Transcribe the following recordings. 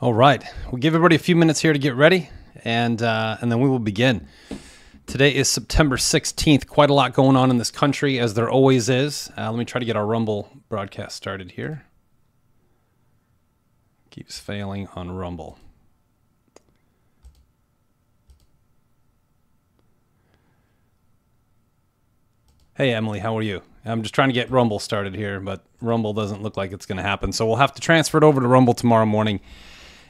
All right, we'll give everybody a few minutes here to get ready, and then we will begin. Today is September 16th. Quite a lot going on in this country, as there always is. Let me try to get our Rumble broadcast started here. Keeps failing on Rumble. Hey, Emily, how are you? I'm just trying to get Rumble started here, but Rumble doesn't look like it's going to happen. So we'll have to transfer it over to Rumble tomorrow morning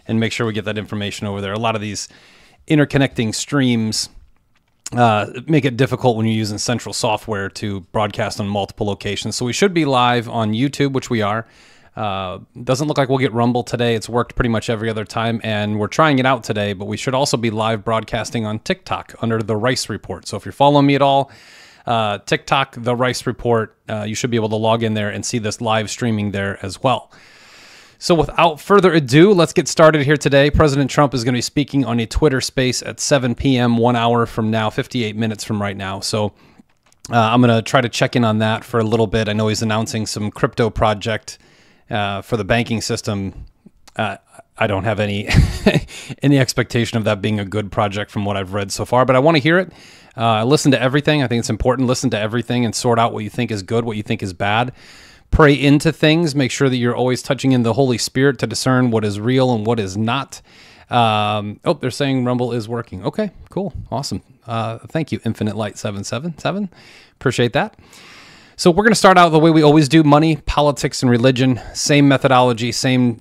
and make sure we get that information over there. A lot of these interconnecting streams make it difficult when you're using central software to broadcast on multiple locations. So we should be live on YouTube, which we are. Doesn't look like we'll get Rumble today. It's worked pretty much every other time, and we're trying it out today, but we should also be live broadcasting on TikTok under The Rice Report. So if you're following me at all, TikTok, The Rice Report, you should be able to log in there and see this live streaming there as well. So without further ado, let's get started here today. President Trump is going to be speaking on a Twitter space at 7 p.m., 1 hour from now, 58 minutes from right now. So I'm going to try to check in on that for a little bit. I know he's announcing some crypto project for the banking system. I don't have any any expectation of that being a good project from what I've read so far, but I want to hear it. Listen to everything. I think it's important. Listen to everything and sort out what you think is good, what you think is bad. Pray into things. Make sure that you're always touching in the Holy Spirit to discern what is real and what is not. They're saying Rumble is working. Okay, cool. Awesome. Thank you, Infinite Light 777. Appreciate that. So we're going to start out the way we always do: money, politics, and religion. Same methodology, same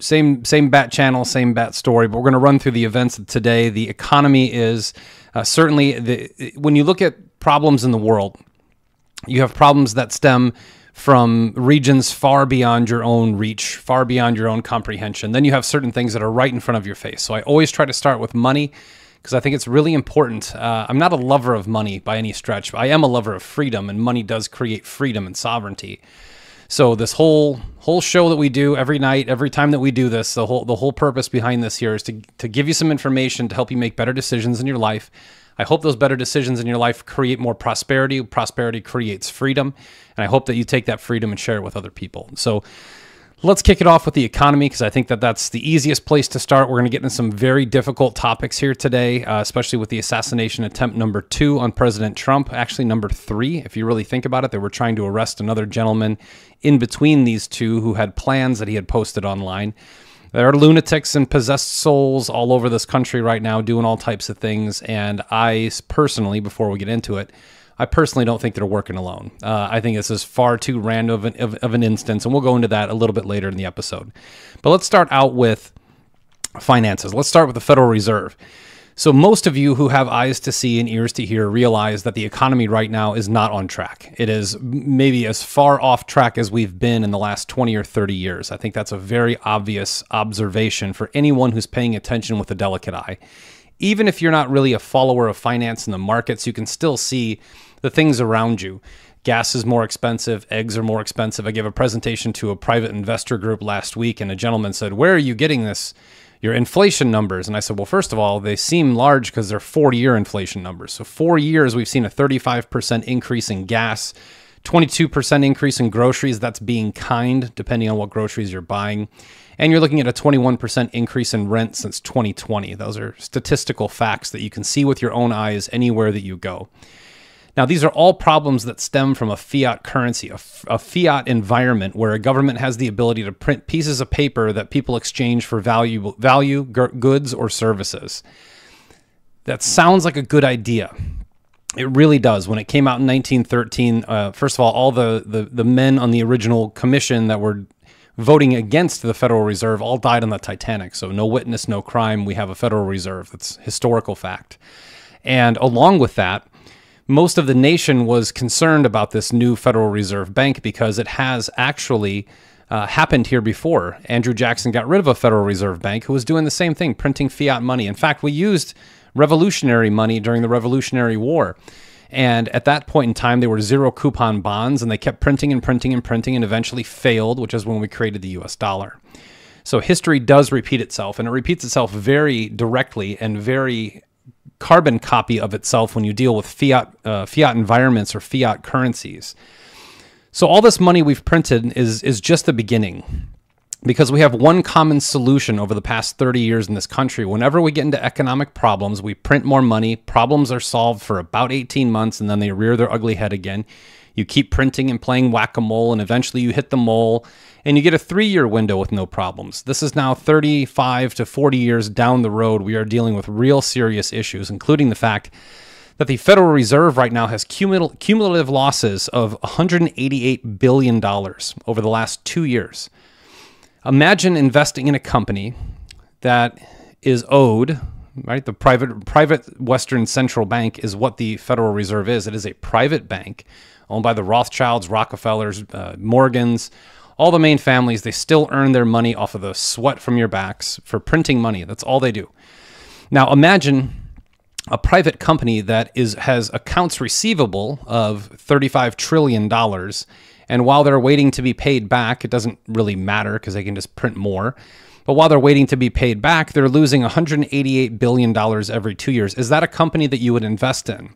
bat channel, same bat story. But we're going to run through the events of today. The economy is certainly when you look at problems in the world, you have problems that stem from regions far beyond your own reach, far beyond your own comprehension. Then you have certain things that are right in front of your face. So I always try to start with money, because I think it's really important. I'm not a lover of money by any stretch, but I am a lover of freedom, and money does create freedom and sovereignty. So this whole show that we do every night, every time that we do this, the whole purpose behind this here is to give you some information to help you make better decisions in your life. I hope those better decisions in your life create more prosperity. Prosperity creates freedom, and I hope that you take that freedom and share it with other people. So let's kick it off with the economy, because I think that that's the easiest place to start. We're going to get into some very difficult topics here today, especially with the assassination attempt number 2 on President Trump. Actually, number 3, if you really think about it. They were trying to arrest another gentleman in between these two who had plans that he had posted online. There are lunatics and possessed souls all over this country right now doing all types of things, and I personally, before we get into it, I personally don't think they're working alone. I think this is far too random of an instance, and we'll go into that a little bit later in the episode. But let's start out with finances. Let's start with the Federal Reserve. So most of you who have eyes to see and ears to hear realize that the economy right now is not on track. It is maybe as far off track as we've been in the last 20 or 30 years. I think that's a very obvious observation for anyone who's paying attention with a delicate eye. Even if you're not really a follower of finance in the markets, you can still see the things around you. Gas is more expensive. Eggs are more expensive. I gave a presentation to a private investor group last week, and a gentleman said, "Where are you getting your inflation numbers?" And I said, well, first of all, they seem large because they're 40-year inflation numbers. So 4 years, we've seen a 35% increase in gas, 22% increase in groceries. That's being kind, depending on what groceries you're buying. And you're looking at a 21% increase in rent since 2020. Those are statistical facts that you can see with your own eyes anywhere that you go. Now, these are all problems that stem from a fiat currency, a fiat environment where a government has the ability to print pieces of paper that people exchange for value, goods, or services. That sounds like a good idea. It really does. When it came out in 1913, first of all the men on the original commission that were voting against the Federal Reserve all died on the Titanic. So no witness, no crime. We have a Federal Reserve. That's historical fact. And along with that, most of the nation was concerned about this new Federal Reserve Bank because it has actually happened here before. Andrew Jackson got rid of a Federal Reserve Bank who was doing the same thing, printing fiat money. In fact, we used revolutionary money during the Revolutionary War. And at that point in time, they were zero coupon bonds, and they kept printing and printing and printing and eventually failed, which is when we created the US dollar. So history does repeat itself, and it repeats itself very directly and very carbon copy of itself when you deal with fiat environments or fiat currencies. So all this money we've printed is just the beginning. because we have one common solution over the past 30 years in this country. Whenever we get into economic problems, we print more money. Problems are solved for about 18 months, and then they rear their ugly head again. You keep printing and playing whack-a-mole, and eventually you hit the mole, and you get a 3-year window with no problems. This is now 35 to 40 years down the road. We are dealing with real serious issues, including the fact that the Federal Reserve right now has cumulative losses of $188 billion over the last 2 years. Imagine investing in a company that is owed, right? The private Western Central Bank is what the Federal Reserve is. It is a private bank owned by the Rothschilds, Rockefellers, Morgans, all the main families. They still earn their money off of the sweat from your backs for printing money. That's all they do. Now imagine a private company that has accounts receivable of $35 trillion. And while they're waiting to be paid back, it doesn't really matter because they can just print more. But while they're waiting to be paid back, they're losing $188 billion every 2 years. Is that a company that you would invest in?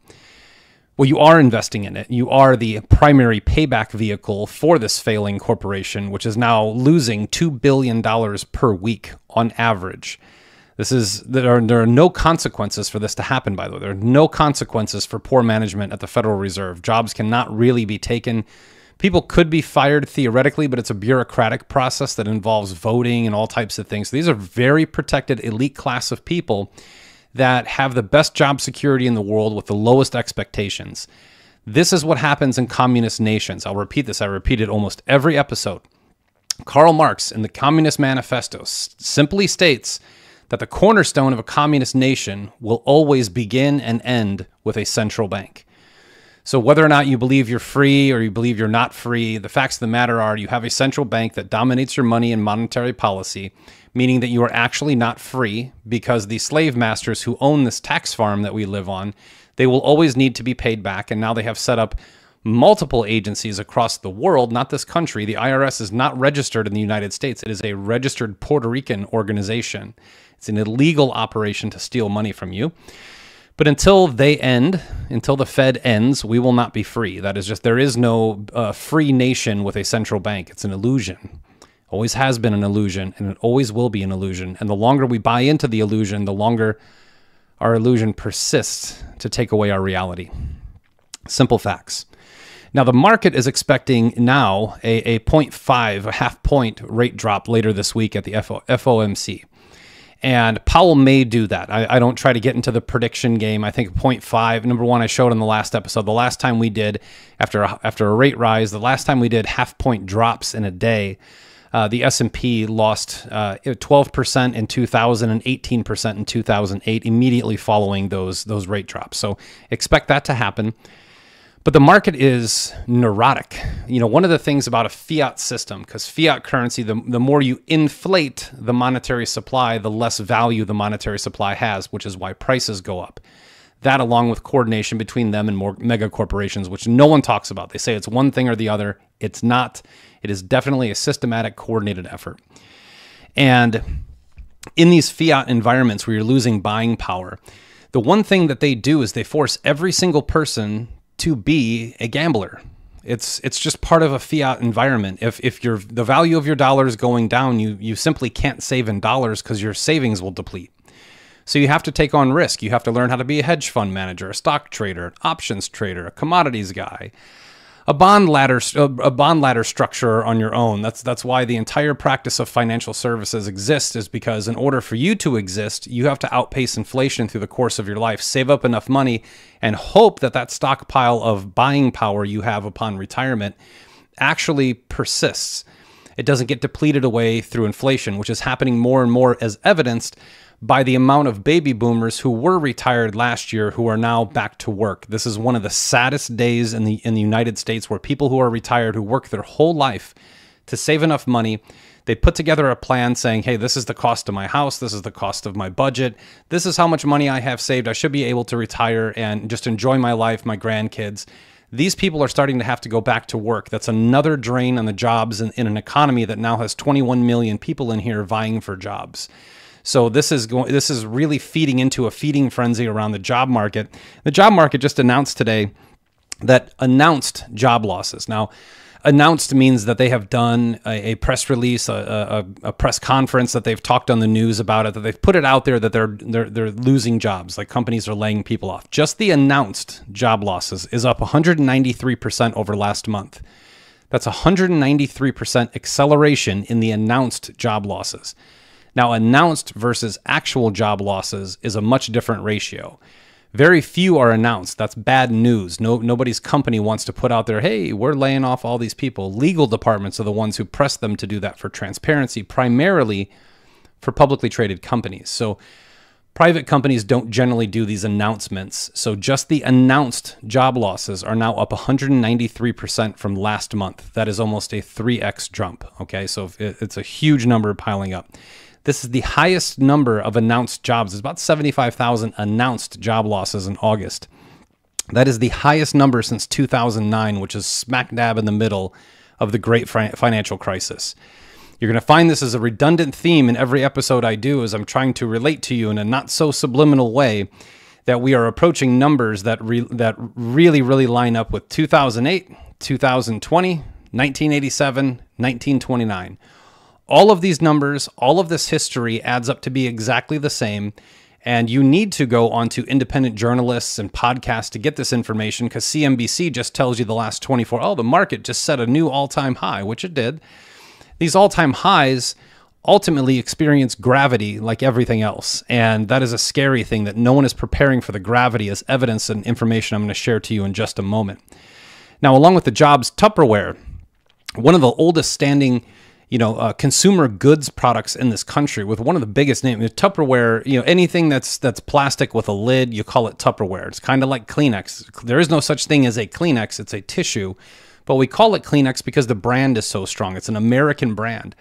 Well, you are investing in it. You are the primary payback vehicle for this failing corporation, which is now losing $2 billion per week on average. There are no consequences for this to happen, by the way. There are no consequences for poor management at the Federal Reserve. Jobs cannot really be taken. People could be fired theoretically, but it's a bureaucratic process that involves voting and all types of things. So these are very protected elite class of people that have the best job security in the world with the lowest expectations. This is what happens in communist nations. I'll repeat this. I repeat it almost every episode. Karl Marx in the Communist Manifesto simply states that the cornerstone of a communist nation will always begin and end with a central bank. So whether or not you believe you're free or you believe you're not free, the facts of the matter are you have a central bank that dominates your money and monetary policy, meaning that you are actually not free because the slave masters who own this tax farm that we live on, they will always need to be paid back. And now they have set up multiple agencies across the world, not this country. The IRS is not registered in the United States. It is a registered Puerto Rican organization. It's an illegal operation to steal money from you. But until the Fed ends, we will not be free. That is just, there is no free nation with a central bank. It's an illusion. Always has been an illusion, and it always will be an illusion. And the longer we buy into the illusion, the longer our illusion persists to take away our reality. Simple facts. Now, the market is expecting now a 0.5, a half point rate drop later this week at the FOMC. And Powell may do that. I don't try to get into the prediction game. I think 0.5, number one, I showed in the last episode, the last time we did, after a rate rise, the last time we did half point drops in a day, the S&P lost 12% in 2000 and 18% in 2008, immediately following those rate drops. So expect that to happen. But the market is neurotic. You know, one of the things about a fiat system, because fiat currency, the more you inflate the monetary supply, the less value the monetary supply has, which is why prices go up. That, along with coordination between them and more mega corporations, which no one talks about. They say it's one thing or the other. It's not. It is definitely a systematic, coordinated effort. And in these fiat environments where you're losing buying power, the one thing that they do is they force every single person to be a gambler. It's just part of a fiat environment. If the value of your dollar is going down, you simply can't save in dollars because your savings will deplete. So you have to take on risk. You have to learn how to be a hedge fund manager, a stock trader, an options trader, a commodities guy, a bond ladder structure on your own. That's why the entire practice of financial services exists, is because in order for you to exist, you have to outpace inflation through the course of your life, save up enough money, and hope that that stockpile of buying power you have upon retirement actually persists. It doesn't get depleted away through inflation, which is happening more and more, as evidenced by the amount of baby boomers who were retired last year who are now back to work. This is one of the saddest days in the United States, where people who are retired, who work their whole life to save enough money, they put together a plan saying, hey, this is the cost of my house, this is the cost of my budget, this is how much money I have saved, I should be able to retire and just enjoy my life, my grandkids. These people are starting to have to go back to work. That's another drain on the jobs in an economy that now has 21 million people in here vying for jobs. So this is really feeding into a feeding frenzy around the job market. The job market just announced today that announced job losses. Now, Announced means that they have done a press release, a press conference, that they've talked on the news about it, that they've put it out there that they're losing jobs, like companies are laying people off. Just the announced job losses is up 193% over last month. That's 193% acceleration in the announced job losses. Now, announced versus actual job losses is a much different ratio. Very few are announced. That's bad news. Nobody's company wants to put out there, hey, we're laying off all these people. Legal departments are the ones who press them to do that for transparency, primarily for publicly traded companies. So private companies don't generally do these announcements. So just the announced job losses are now up 193% from last month. That is almost a 3x jump. Okay, so it's a huge number piling up. This is the highest number of announced jobs. It's about 75,000 announced job losses in August. That is the highest number since 2009, which is smack dab in the middle of the great financial crisis. You're going to find this as a redundant theme in every episode I do, as I'm trying to relate to you in a not so subliminal way that we are approaching numbers that really line up with 2008, 2020, 1987, 1929. All of these numbers, all of this history adds up to be exactly the same. And you need to go onto independent journalists and podcasts to get this information, because CNBC just tells you the last 24, the market just set a new all-time high, which it did. These all-time highs ultimately experience gravity like everything else. And that is a scary thing, that no one is preparing for the gravity, as evidence and information I'm going to share to you in just a moment. Now, along with the jobs, Tupperware, one of the oldest standing consumer goods products in this country, with one of the biggest names. Tupperware, anything that's plastic with a lid, you call it Tupperware. It's kind of like Kleenex. There is no such thing as a Kleenex. It's a tissue, but we call it Kleenex because the brand is so strong. It's an American brand.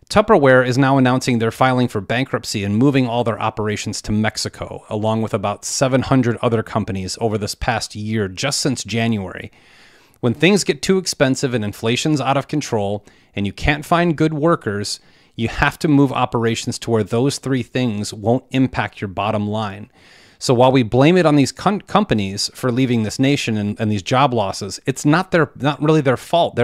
Tupperware is now announcing they're filing for bankruptcy and moving all their operations to Mexico, along with about 700 other companies over this past year, just since January. When things get too expensive and inflation's out of control and you can't find good workers, you have to move operations to where those three things won't impact your bottom line. So while we blame it on these companies for leaving this nation and these job losses, it's not really their fault.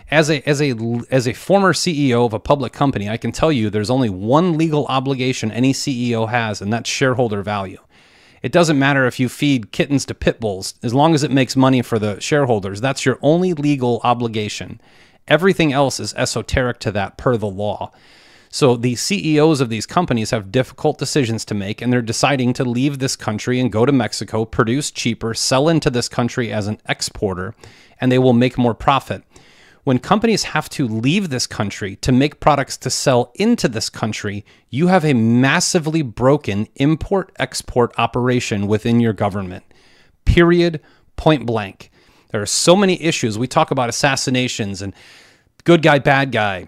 As a former CEO of a public company, I can tell you there's only one legal obligation any CEO has, and that's shareholder value. It doesn't matter if you feed kittens to pit bulls, as long as it makes money for the shareholders. That's your only legal obligation. Everything else is esoteric to that per the law. So the CEOs of these companies have difficult decisions to make, and they're deciding to leave this country and go to Mexico, produce cheaper, sell into this country as an exporter, and they will make more profit. When companies have to leave this country to make products to sell into this country, you have a massively broken import-export operation within your government. Period. Point blank. There are so many issues. We talk about assassinations and good guy, bad guy,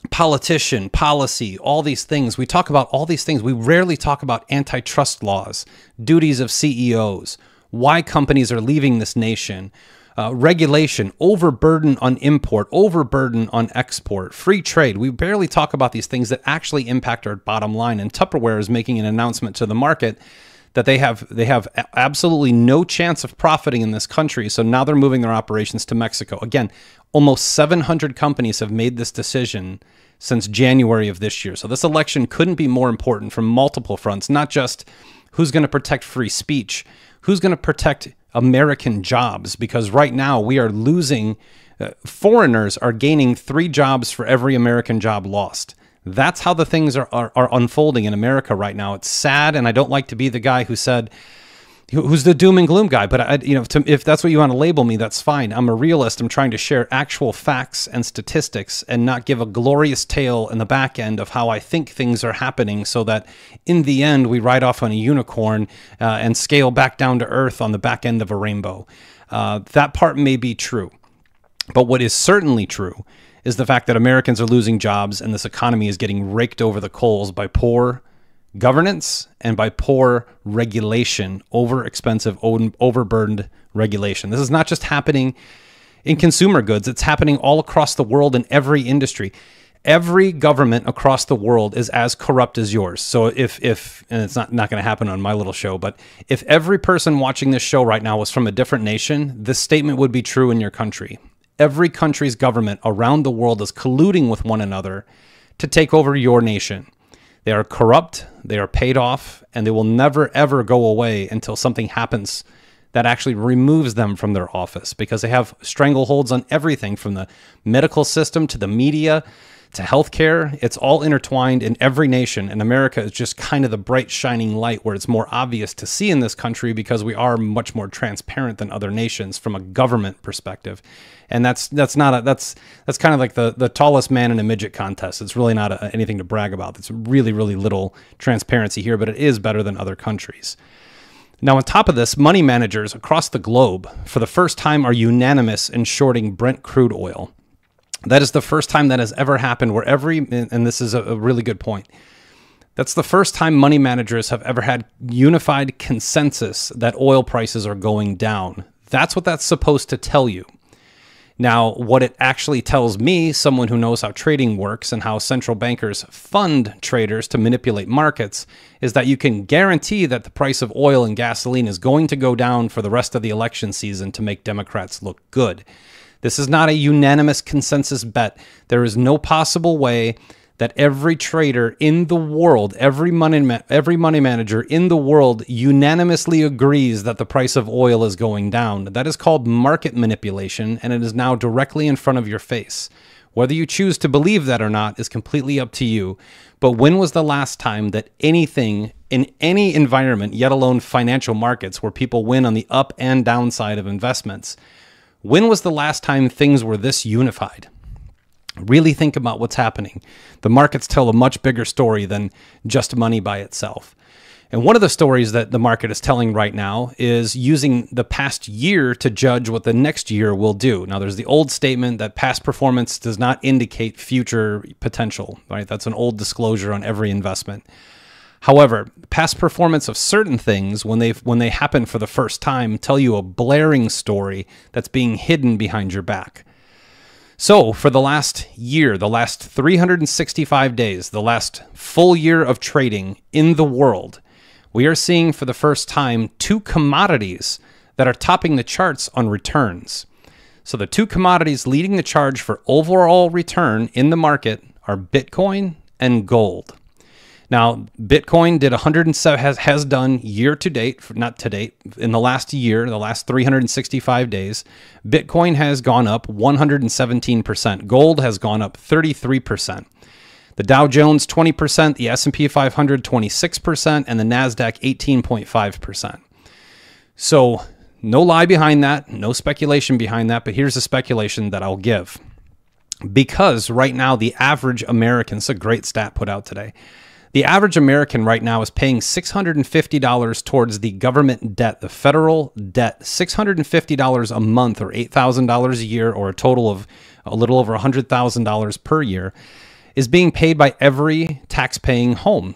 politician, policy, all these things. We talk about all these things. We rarely talk about antitrust laws, duties of CEOs, why companies are leaving this nation, regulation, overburden on import, overburden on export, free trade. We barely talk about these things that actually impact our bottom line. And Tupperware is making an announcement to the market that they have absolutely no chance of profiting in this country. So now they're moving their operations to Mexico. Again, almost 700 companies have made this decision since January of this year. So this election couldn't be more important from multiple fronts, not just who's going to protect free speech, who's going to protect American jobs, because right now we are losing, foreigners are gaining 3 jobs for every American job lost. That's how the things are unfolding in America right now. It's sad, and I don't like to be the guy who's the doom and gloom guy, but if that's what you want to label me, that's fine. I'm a realist. I'm trying to share actual facts and statistics and not give a glorious tale in the back end of how I think things are happening, so that in the end we ride off on a unicorn and scale back down to earth on the back end of a rainbow. That part may be true, but what is certainly true is the fact that Americans are losing jobs and this economy is getting raked over the coals by poor governance and by poor regulation, over-expensive, overburdened regulation. This is not just happening in consumer goods. It's happening all across the world in every industry. Every government across the world is as corrupt as yours. So if and it's not going to happen on my little show, but if every person watching this show right now was from a different nation, this statement would be true in your country. every country's government around the world is colluding with one another to take over your nation. They are corrupt, they are paid off, and they will never, ever go away until something happens that actually removes them from their office, because they have strangleholds on everything from the medical system to the media to healthcare. It's all intertwined in every nation, and America is just kind of the bright shining light where it's more obvious to see in this country because we are much more transparent than other nations from a government perspective. And that's kind of like the tallest man in a midget contest. It's really not anything to brag about. It's really, really little transparency here, but it is better than other countries. Now, on top of this, money managers across the globe, for the first time, are unanimous in shorting Brent crude oil. That is the first time that has ever happened where and this is a really good point, that's the first time money managers have ever had unified consensus that oil prices are going down. That's what that's supposed to tell you. Now, what it actually tells me, someone who knows how trading works and how central bankers fund traders to manipulate markets, is that you can guarantee that the price of oil and gasoline is going to go down for the rest of the election season to make Democrats look good. This is not a unanimous consensus bet. There is no possible way that every trader in the world, every money manager in the world unanimously agrees that the price of oil is going down. That is called market manipulation, and it is now directly in front of your face. Whether you choose to believe that or not is completely up to you. But when was the last time that anything in any environment, yet alone financial markets, where people win on the up and downside of investments, when was the last time things were this unified? Really think about what's happening. The markets tell a much bigger story than just money by itself. And one of the stories that the market is telling right now is using the past year to judge what the next year will do. Now, there's the old statement that past performance does not indicate future potential, right? That's an old disclosure on every investment. However, past performance of certain things, when they happen for the first time, tell you a blaring story that's being hidden behind your back. So for the last year, the last 365 days, the last full year of trading in the world, we are seeing for the first time two commodities that are topping the charts on returns. So the two commodities leading the charge for overall return in the market are Bitcoin and gold. Now, Bitcoin did 107 has done year to date, not to date, in the last year, the last 365 days, Bitcoin has gone up 117%. Gold has gone up 33%. The Dow Jones 20%, the S&P 500 26%, and the Nasdaq 18.5%. So, no lie behind that, no speculation behind that, but here's the speculation that I'll give. Because right now the average American, it's a great stat put out today, the average American right now is paying $650 towards the government debt, the federal debt, $650 a month or $8,000 a year, or a total of a little over $100,000 per year, is being paid by every tax-paying home,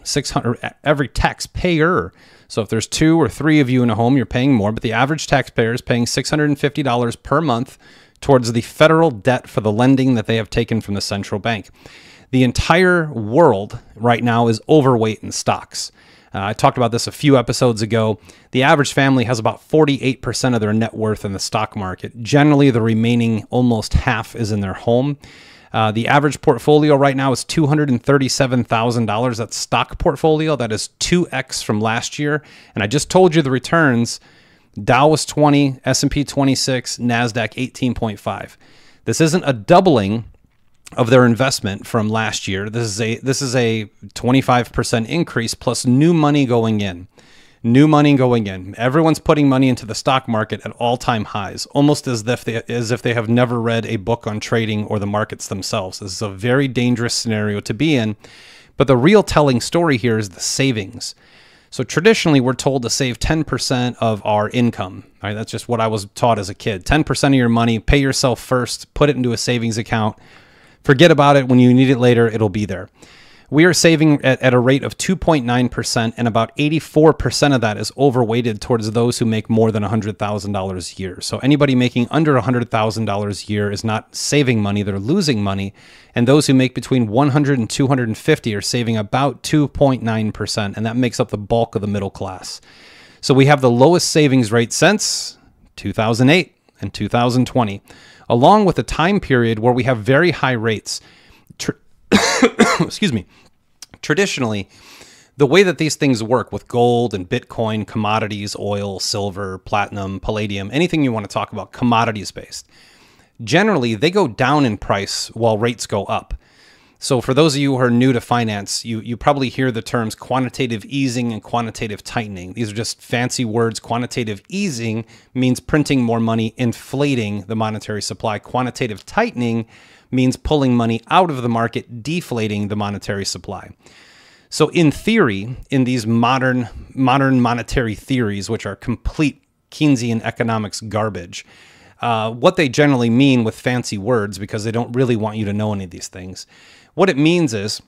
every taxpayer. So if there's 2 or 3 of you in a home, you're paying more, but the average taxpayer is paying $650 per month towards the federal debt for the lending that they have taken from the central bank. The entire world right now is overweight in stocks. I talked about this a few episodes ago. The average family has about 48% of their net worth in the stock market. Generally, the remaining almost half is in their home. The average portfolio right now is $237,000. That's stock portfolio. That is 2x from last year. And I just told you the returns. Dow was 20, S&P 26, Nasdaq 18.5. This isn't a doubling of their investment from last year. This is a 25% increase plus new money going in. New money going in. Everyone's putting money into the stock market at all-time highs, almost as if they have never read a book on trading or the markets themselves. This is a very dangerous scenario to be in. But the real telling story here is the savings. So traditionally, we're told to save 10% of our income. Right? That's just what I was taught as a kid. 10% of your money, pay yourself first, put it into a savings account. Forget about it. When you need it later, it'll be there. We are saving at a rate of 2.9%, and about 84% of that is overweighted towards those who make more than $100,000 a year. So anybody making under $100,000 a year is not saving money, they're losing money. And those who make between 100 and 250 are saving about 2.9%, and that makes up the bulk of the middle class. So we have the lowest savings rate since 2008 and 2020. along with a time period where we have very high rates. Excuse me. Traditionally, the way that these things work with gold and Bitcoin, commodities, oil, silver, platinum, palladium, anything you want to talk about, commodities based, generally they go down in price while rates go up. So for those of you who are new to finance, you probably hear the terms quantitative easing and quantitative tightening. These are just fancy words. Quantitative easing means printing more money, inflating the monetary supply. Quantitative tightening means pulling money out of the market, deflating the monetary supply. So in theory, in these modern monetary theories, which are complete Keynesian economics garbage, what they generally mean with fancy words, because they don't really want you to know any of these things, what it means is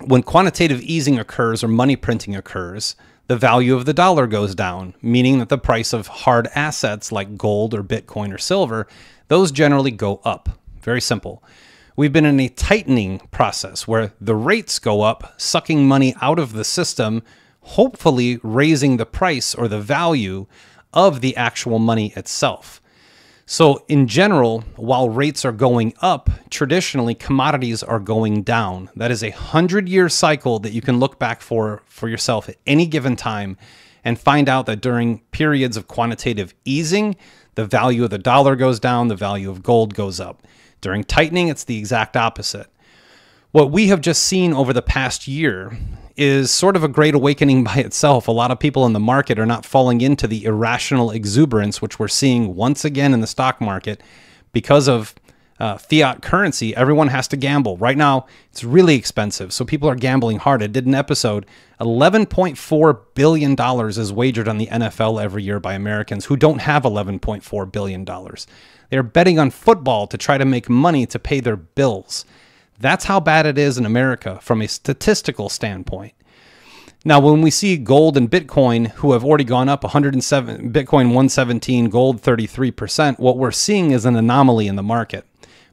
when quantitative easing occurs or money printing occurs, the value of the dollar goes down, meaning that the price of hard assets like gold or Bitcoin or silver, those generally go up. Very simple. We've been in a tightening process where the rates go up, sucking money out of the system, hopefully raising the price or the value of the actual money itself. So in general, while rates are going up, traditionally commodities are going down. That is a 100-year cycle that you can look back for yourself at any given time and find out that during periods of quantitative easing, the value of the dollar goes down, the value of gold goes up. During tightening, it's the exact opposite. What we have just seen over the past year is sort of a great awakening by itself. A lot of people in the market are not falling into the irrational exuberance, which we're seeing once again in the stock market because of fiat currency. Everyone has to gamble. Right now, it's really expensive, so people are gambling hard. I did an episode. $11.4 billion is wagered on the NFL every year by Americans who don't have $11.4 billion. They're betting on football to try to make money to pay their bills. That's how bad it is in America from a statistical standpoint. Now, when we see gold and Bitcoin, who have already gone up 107, Bitcoin 117, gold 33%, what we're seeing is an anomaly in the market,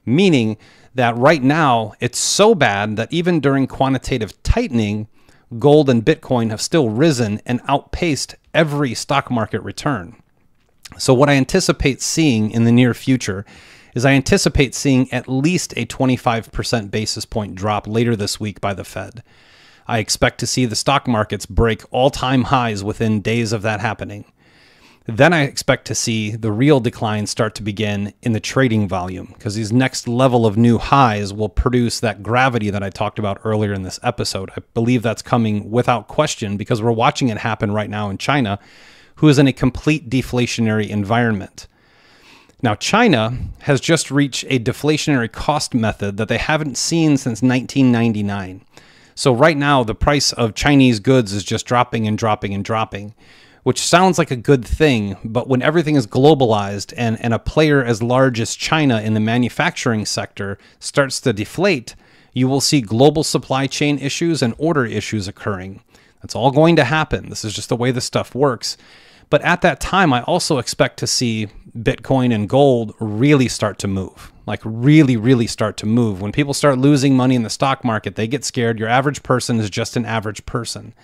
meaning that right now it's so bad that even during quantitative tightening, gold and Bitcoin have still risen and outpaced every stock market return. So what I anticipate seeing in the near future is I anticipate seeing at least a 25% basis point drop later this week by the Fed. I expect to see the stock markets break all-time highs within days of that happening. Then I expect to see the real decline start to begin in the trading volume, because these next level of new highs will produce that gravity that I talked about earlier in this episode. I believe that's coming without question because we're watching it happen right now in China, who is in a complete deflationary environment. Now, China has just reached a deflationary cost method that they haven't seen since 1999. So right now, the price of Chinese goods is just dropping and dropping and dropping, which sounds like a good thing. But when everything is globalized and a player as large as China in the manufacturing sector starts to deflate, you will see global supply chain issues and order issues occurring. That's all going to happen. This is just the way this stuff works. But at that time, I also expect to see Bitcoin and gold really start to move, like really, really start to move. When people start losing money in the stock market, they get scared. Your average person is just an average person.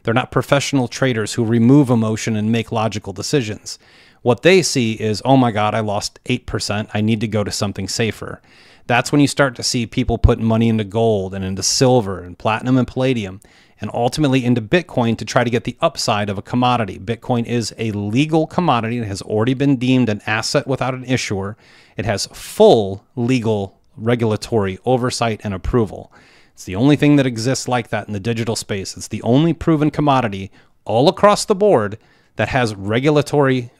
They're not professional traders who remove emotion and make logical decisions. What they see is, oh my God, I lost 8%. I need to go to something safer. That's when you start to see people put money into gold and into silver and platinum and palladium, and ultimately into Bitcoin to try to get the upside of a commodity. Bitcoin is a legal commodity. It has already been deemed an asset without an issuer. It has full legal regulatory oversight and approval. It's the only thing that exists like that in the digital space. It's the only proven commodity all across the board that has regulatory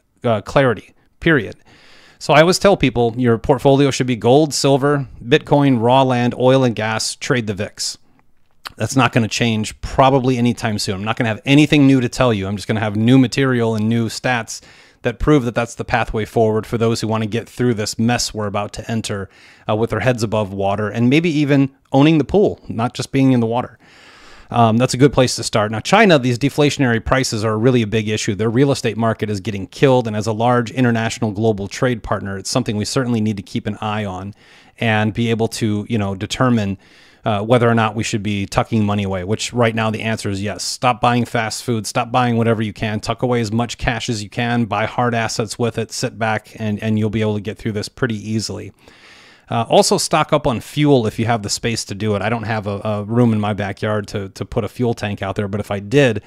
clarity, period. So I always tell people your portfolio should be gold, silver, Bitcoin, raw land, oil and gas, trade the VIX. That's not going to change probably anytime soon. I'm not going to have anything new to tell you. I'm just going to have new material and new stats that prove that that's the pathway forward for those who want to get through this mess we're about to enter with their heads above water and maybe even owning the pool, not just being in the water. That's a good place to start. Now, China, these deflationary prices are really a big issue. Their real estate market is getting killed, and as a large international global trade partner, it's something we certainly need to keep an eye on. and be able to, determine whether or not we should be tucking money away, which right now the answer is yes. Stop buying fast food. Stop buying whatever you can. Tuck away as much cash as you can. Buy hard assets with it. Sit back, and you'll be able to get through this pretty easily. Also, stock up on fuel if you have the space to do it. I don't have a room in my backyard to put a fuel tank out there, but if I did,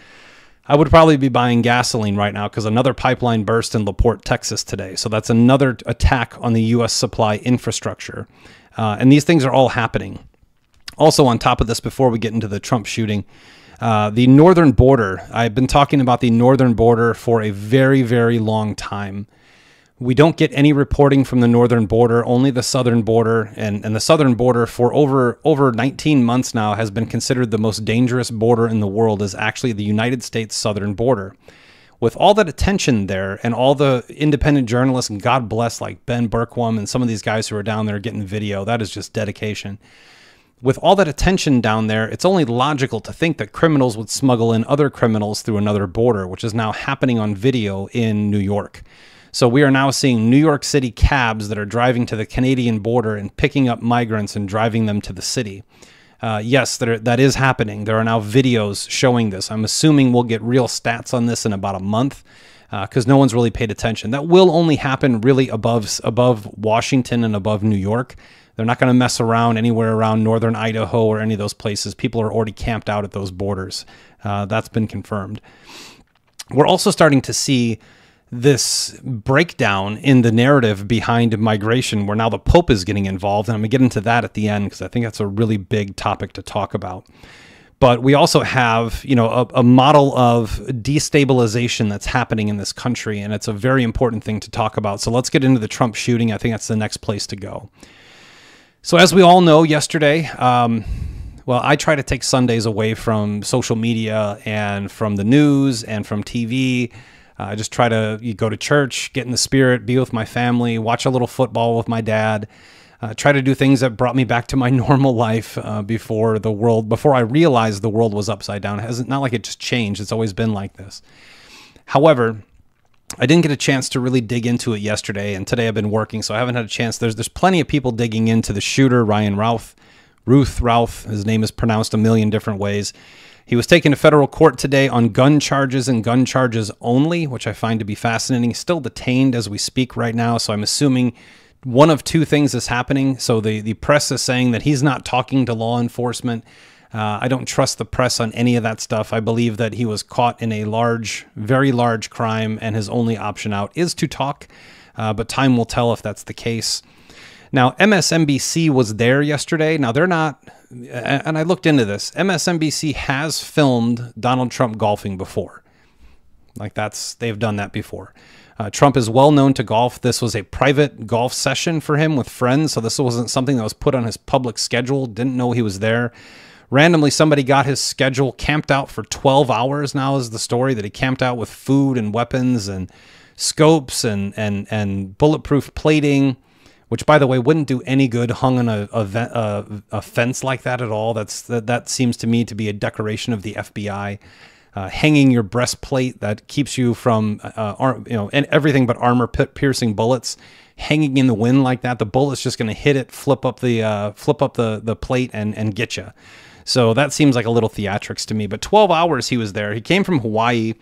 I would probably be buying gasoline right now because another pipeline burst in La Porte, Texas today. So that's another attack on the U.S. supply infrastructure. And these things are all happening. Also, on top of this, before we get into the Trump shooting, the northern border. I've been talking about the northern border for a very, very long time. We don't get any reporting from the northern border, only the southern border. And the southern border for over 19 months now has been considered the most dangerous border in the world, is actually the United States southern border. With all that attention there and all the independent journalists, and God bless, like Ben Berkwam and some of these guys who are down there getting video, that is just dedication. With all that attention down there, it's only logical to think that criminals would smuggle in other criminals through another border, which is now happening on video in New York. So we are now seeing New York City cabs that are driving to the Canadian border and picking up migrants and driving them to the city. Yes, that is happening. There are now videos showing this. I'm assuming we'll get real stats on this in about a month because no one's really paid attention. That will only happen really above Washington and above New York. They're not going to mess around anywhere around northern Idaho or any of those places. People are already camped out at those borders. That's been confirmed. We're also starting to see this breakdown in the narrative behind migration, where now the Pope is getting involved. And I'm going to get into that at the end because I think that's a really big topic to talk about. But we also have, a model of destabilization that's happening in this country, and it's a very important thing to talk about. So let's get into the Trump shooting. I think that's the next place to go. So as we all know, yesterday, I try to take Sundays away from social media and from the news and from TV. I just try to go to church, get in the spirit, be with my family, watch a little football with my dad, try to do things that brought me back to my normal life before I realized the world was upside down. It's not like it just changed. It's always been like this. However, I didn't get a chance to really dig into it yesterday, and today I've been working, so I haven't had a chance. There's plenty of people digging into the shooter, Ryan Ruth Rauth. His name is pronounced a million different ways. He was taken to federal court today on gun charges and gun charges only, which I find to be fascinating. He's still detained as we speak right now, so I'm assuming one of two things is happening. So the press is saying that he's not talking to law enforcement. I don't trust the press on any of that stuff. I believe that he was caught in a very large crime, and his only option out is to talk, but time will tell if that's the case. Now, MSNBC was there yesterday. Now, they're not, and I looked into this. MSNBC has filmed Donald Trump golfing before. They've done that before. Trump is well known to golf. This was a private golf session for him with friends, so this wasn't something that was put on his public schedule. Didn't know he was there. Randomly, somebody got his schedule, camped out for 12 hours now is the story, that he camped out with food and weapons and scopes and bulletproof plating, which, by the way, wouldn't do any good hung on a fence like that at all. That seems to me to be a decoration of the FBI. Hanging your breastplate that keeps you from, and everything but armor-piercing bullets, hanging in the wind like that. The bullet's just going to hit it, flip up the plate, and get you. So that seems like a little theatrics to me. But 12 hours he was there. He came from Hawaii,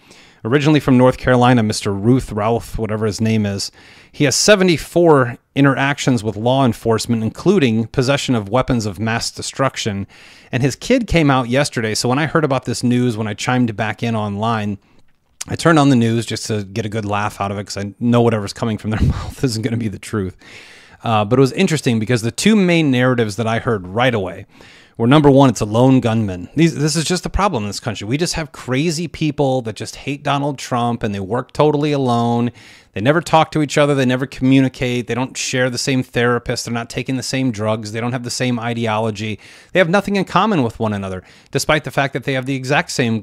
originally from North Carolina, Mr. Ruth Rauth, whatever his name is. He has 74 interactions with law enforcement, including possession of weapons of mass destruction. And his kid came out yesterday. So when I heard about this news, when I chimed back in online, I turned on the news just to get a good laugh out of it because I know whatever's coming from their mouth isn't going to be the truth. But it was interesting because the two main narratives that I heard right away were, number one, it's a lone gunman. This is just the problem in this country. We just have crazy people that just hate Donald Trump, and they work totally alone. They never talk to each other. They never communicate. They don't share the same therapist. They're not taking the same drugs. They don't have the same ideology. They have nothing in common with one another, despite the fact that they have the exact same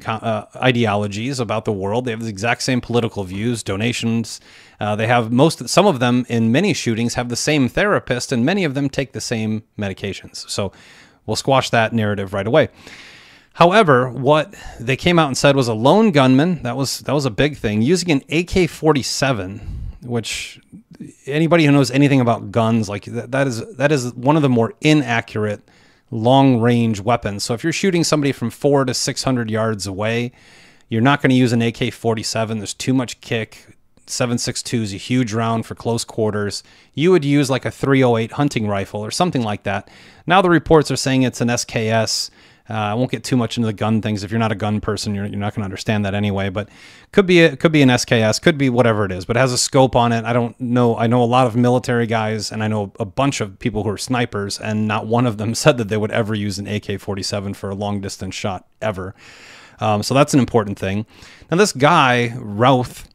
ideologies about the world. They have the exact same political views, donations. They have some of them in many shootings have the same therapist, and many of them take the same medications. So we'll squash that narrative right away. However, what they came out and said was a lone gunman, that was a big thing, using an AK-47 which anybody who knows anything about guns, like that is one of the more inaccurate long-range weapons. So if you're shooting somebody from 400 to 600 yards away, you're not going to use an AK-47. There's too much kick. 7.62 is a huge round for close quarters. You would use like a .308 hunting rifle or something like that. Now the reports are saying it's an SKS. I won't get too much into the gun things. If you're not a gun person, you're not going to understand that anyway. But could be an SKS, could be whatever it is. But it has a scope on it. I don't know. I know a lot of military guys, and I know a bunch of people who are snipers, and not one of them said that they would ever use an AK-47 for a long distance shot ever. So that's an important thing. Now this guy Routh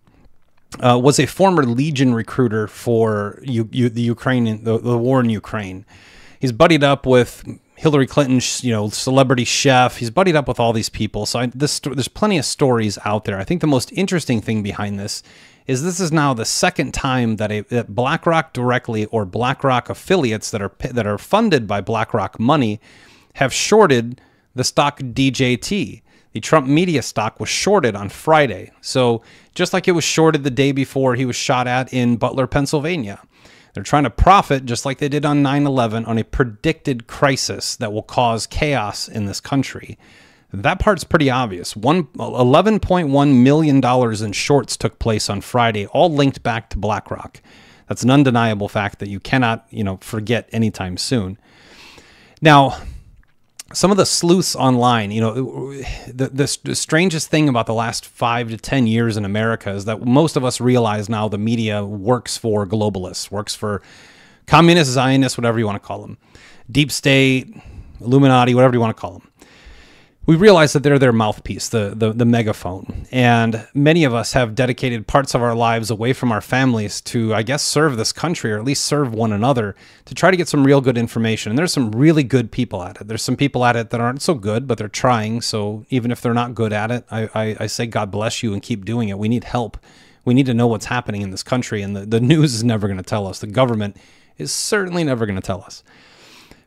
was a former Legion recruiter for the Ukraine, the war in Ukraine. He's buddied up with Hillary Clinton's, celebrity chef. He's buddied up with all these people. So there's plenty of stories out there. I think the most interesting thing behind this is now the second time that BlackRock directly or BlackRock affiliates that are funded by BlackRock money have shorted the stock DJT. The Trump media stock was shorted on Friday. So just like it was shorted the day before he was shot at in Butler, Pennsylvania. They're trying to profit, just like they did on 9/11, on a predicted crisis that will cause chaos in this country. That part's pretty obvious. $11.1 million in shorts took place on Friday, all linked back to BlackRock. That's an undeniable fact that you cannot, forget anytime soon. Now, some of the sleuths online, the strangest thing about the last 5 to 10 years in America is that most of us realize now the media works for globalists, works for communists, Zionists, whatever you want to call them, deep state, Illuminati, whatever you want to call them. We realize that they're their mouthpiece, the megaphone. And many of us have dedicated parts of our lives away from our families to, I guess, serve this country, or at least serve one another, to try to get some real good information. And there's some really good people at it. There's some people at it that aren't so good, but they're trying. So even if they're not good at it, I say God bless you and keep doing it. We need help. We need to know what's happening in this country. And the news is never going to tell us. The government is certainly never going to tell us.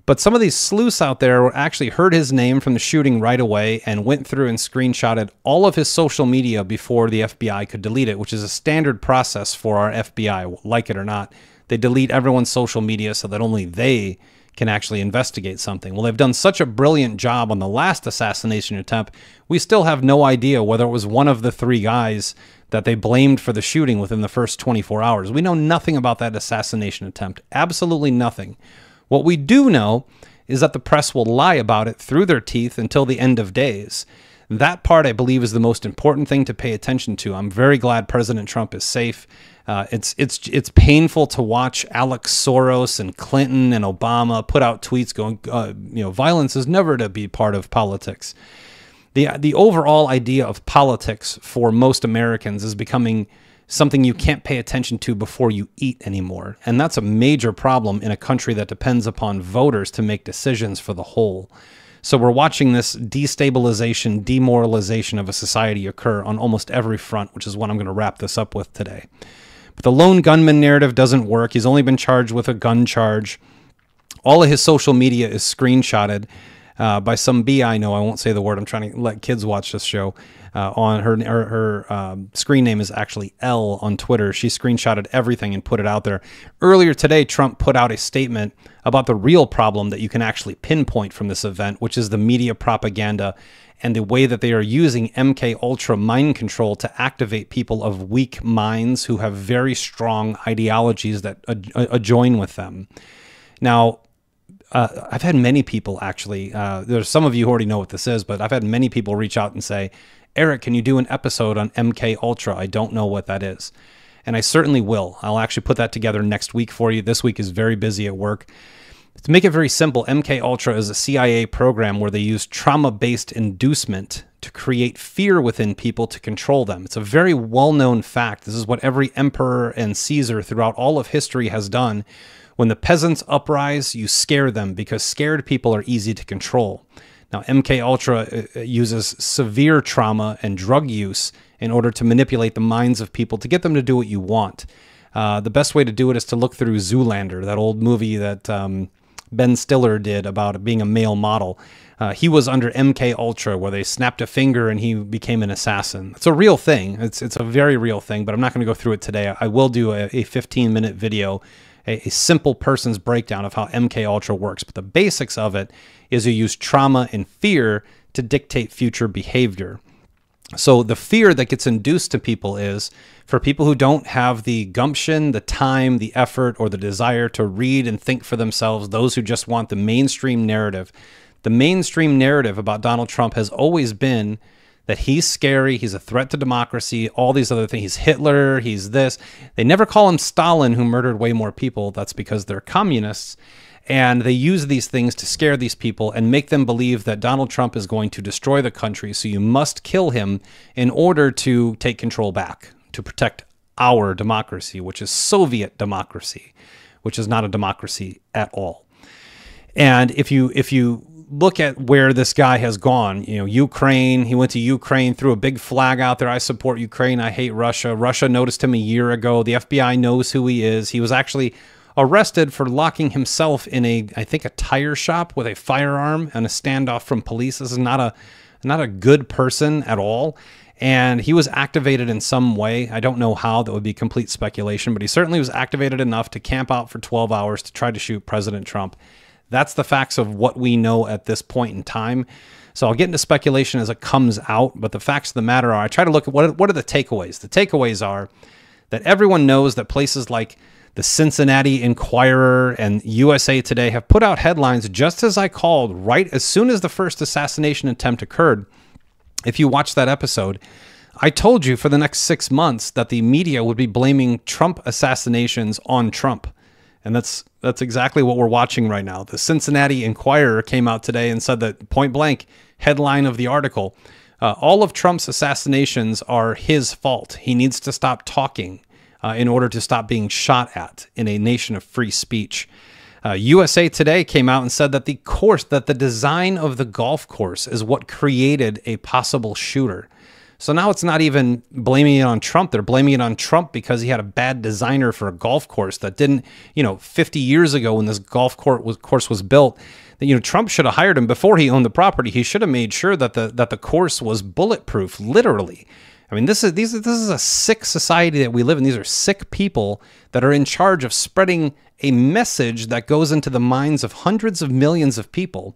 But some of these sleuths out there actually heard his name from the shooting right away and went through and screenshotted all of his social media before the FBI could delete it, which is a standard process for our FBI, like it or not. They delete everyone's social media so that only they can actually investigate something. Well, they've done such a brilliant job on the last assassination attempt, we still have no idea whether it was one of the three guys that they blamed for the shooting within the first 24 hours. We know nothing about that assassination attempt. Absolutely nothing. What we do know is that the press will lie about it through their teeth until the end of days. That part, I believe, is the most important thing to pay attention to. I'm very glad President Trump is safe. It's painful to watch Alex Soros and Clinton and Obama put out tweets going, violence is never to be part of politics. The overall idea of politics for most Americans is becoming something you can't pay attention to before you eat anymore. And that's a major problem in a country that depends upon voters to make decisions for the whole. So we're watching this destabilization, demoralization of a society occur on almost every front, which is what I'm going to wrap this up with today. But the lone gunman narrative doesn't work. He's only been charged with a gun charge. All of his social media is screenshotted by some B I know. I won't say the word. I'm trying to let kids watch this show. On her screen name is actually L on Twitter. She screenshotted everything and put it out there. Earlier today, Trump put out a statement about the real problem that you can actually pinpoint from this event, which is the media propaganda and the way that they are using MK Ultra mind control to activate people of weak minds who have very strong ideologies that adjoin with them. Now, I've had many people actually, there's some of you who already know what this is, but I've had many people reach out and say, Eric, can you do an episode on MK Ultra? I don't know what that is. And I certainly will. I'll actually put that together next week for you. This week is very busy at work. To make it very simple, MK Ultra is a CIA program where they use trauma-based inducement to create fear within people to control them. It's a very well-known fact. This is what every emperor and Caesar throughout all of history has done. When the peasants uprise, you scare them because scared people are easy to control. Now, MK Ultra uses severe trauma and drug use in order to manipulate the minds of people to get them to do what you want. The best way to do it is to look through Zoolander, that old movie that Ben Stiller did about being a male model. He was under MK Ultra, where they snapped a finger and he became an assassin. It's a real thing. It's a very real thing, but I'm not going to go through it today. I will do a 15-minute video, a simple person's breakdown of how MK Ultra works. But the basics of it is you use trauma and fear to dictate future behavior. So the fear that gets induced to people is for people who don't have the gumption, the time, the effort, or the desire to read and think for themselves, those who just want the mainstream narrative. The mainstream narrative about Donald Trump has always been that he's scary, he's a threat to democracy, all these other things. He's Hitler, he's this. They never call him Stalin, who murdered way more people. That's because they're communists. And they use these things to scare these people and make them believe that Donald Trump is going to destroy the country. So you must kill him in order to take control back, to protect our democracy, which is Soviet democracy, which is not a democracy at all. And if you look at where this guy has gone, Ukraine, he went to Ukraine, threw a big flag out there. I support Ukraine. I hate Russia. Russia noticed him a year ago. The FBI knows who he is. He was actually arrested for locking himself in I think a tire shop with a firearm and a standoff from police. This is not a good person at all. And he was activated in some way. I don't know how, that would be complete speculation, but he certainly was activated enough to camp out for 12 hours to try to shoot President Trump. That's the facts of what we know at this point in time. So I'll get into speculation as it comes out, but the facts of the matter are, I try to look at what are the takeaways. The takeaways are that everyone knows that places like the Cincinnati Enquirer and USA Today have put out headlines just as I called right as soon as the first assassination attempt occurred. If you watch that episode, I told you for the next 6 months that the media would be blaming Trump assassinations on Trump. And that's exactly what we're watching right now. The Cincinnati Enquirer came out today and said that, point blank, headline of the article, all of Trump's assassinations are his fault. He needs to stop talking in order to stop being shot at in a nation of free speech. USA Today came out and said that the design of the golf course is what created a possible shooter. So now it's not even blaming it on Trump. They're blaming it on Trump because he had a bad designer for a golf course that didn't, 50 years ago when this golf course was built, that, Trump should have hired him before he owned the property. He should have made sure that the course was bulletproof, literally. I mean, this is a sick society that we live in. These are sick people that are in charge of spreading a message that goes into the minds of hundreds of millions of people.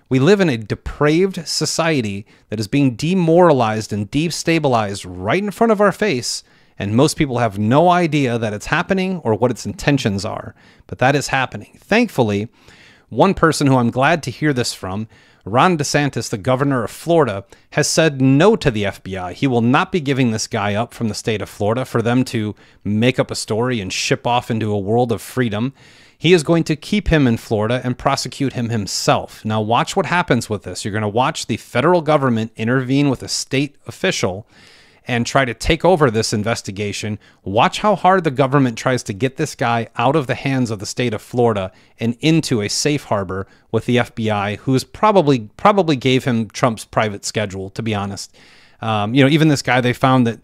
We live in a depraved society that is being demoralized and destabilized right in front of our face, and most people have no idea that it's happening or what its intentions are. But that is happening. Thankfully, one person who I'm glad to hear this from, Ron DeSantis, the governor of Florida, has said no to the FBI. He will not be giving this guy up from the state of Florida for them to make up a story and ship off into a world of freedom. He is going to keep him in Florida and prosecute him himself. Now watch what happens with this. You're going to watch the federal government intervene with a state official and try to take over this investigation. Watch how hard the government tries to get this guy out of the hands of the state of Florida and into a safe harbor with the FBI, who is probably gave him Trump's private schedule, to be honest. Even this guy, they found that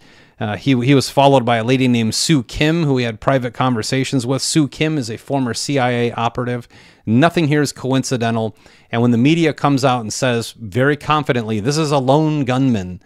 he was followed by a lady named Sue Kim, who he had private conversations with. Sue Kim is a former CIA operative. Nothing here is coincidental. And when the media comes out and says very confidently, this is a lone gunman,